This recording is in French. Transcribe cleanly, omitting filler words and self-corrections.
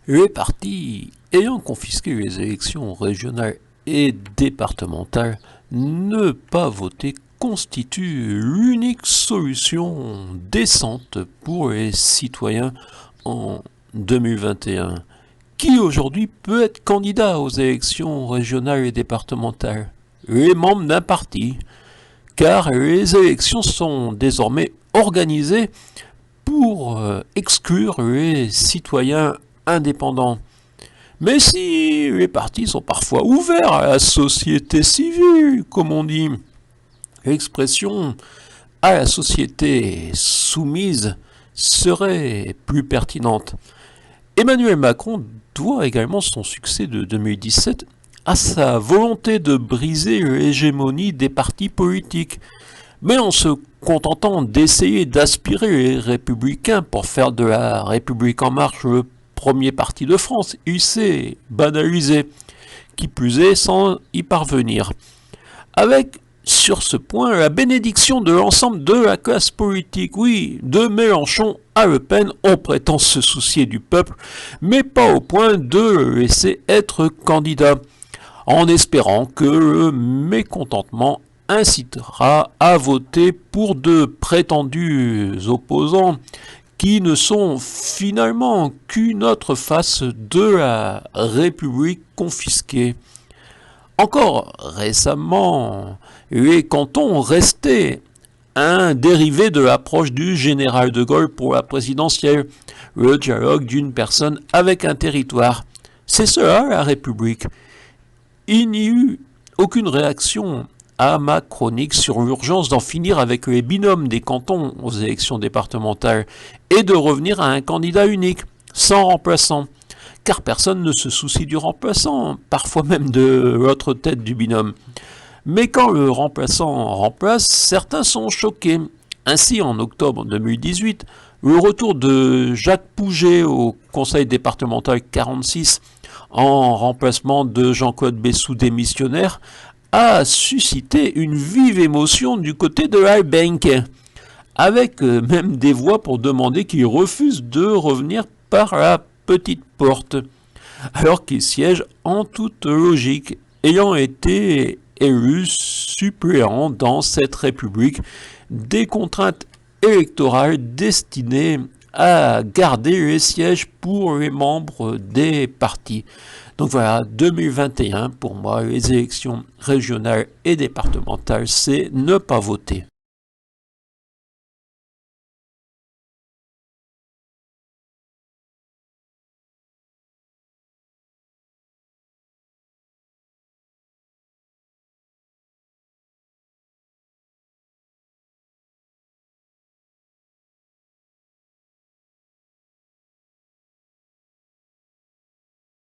Les partis ayant confisqué les élections régionales et départementales, ne pas voter constitue l'unique solution décente pour les citoyens en 2021. Qui aujourd'hui peut être candidat aux élections régionales et départementales? Les membres d'un parti, car les élections sont désormais organisées pour exclure les citoyens indépendants. Mais si les partis sont parfois ouverts à la société civile, comme on dit, l'expression à la société soumise serait plus pertinente. Emmanuel Macron doit également son succès de 2017 à sa volonté de briser l'hégémonie des partis politiques. Mais en se contentant d'essayer d'aspirer les Républicains pour faire de la République en marche le premier parti de France, il s'est banalisé, qui plus est sans y parvenir. Avec, sur ce point, la bénédiction de l'ensemble de la classe politique. Oui, de Mélenchon à Le Pen, on prétend se soucier du peuple, mais pas au point de le laisser être candidat, en espérant que le mécontentement incitera à voter pour de prétendus opposants qui ne sont finalement qu'une autre face de la République confisquée. Encore récemment, les cantons restaient un dérivé de l'approche du général de Gaulle pour la présidentielle, le dialogue d'une personne avec un territoire. C'est cela la République. Il n'y eut aucune réaction à ma chronique sur l'urgence d'en finir avec les binômes des cantons aux élections départementales et de revenir à un candidat unique, sans remplaçant. Car personne ne se soucie du remplaçant, parfois même de l'autre tête du binôme. Mais quand le remplaçant remplace, certains sont choqués. Ainsi, en octobre 2018, le retour de Jacques Pouget au conseil départemental 46 en remplacement de Jean-Claude Bessou démissionnaire a suscité une vive émotion du côté de Albenque, avec même des voix pour demander qu'il refuse de revenir par la petite porte, alors qu'il siège en toute logique, ayant été élu suppléant dans cette République des contraintes électorales destinées à garder les sièges pour les membres des partis. Donc voilà, 2021, pour moi, les élections régionales et départementales, c'est ne pas voter.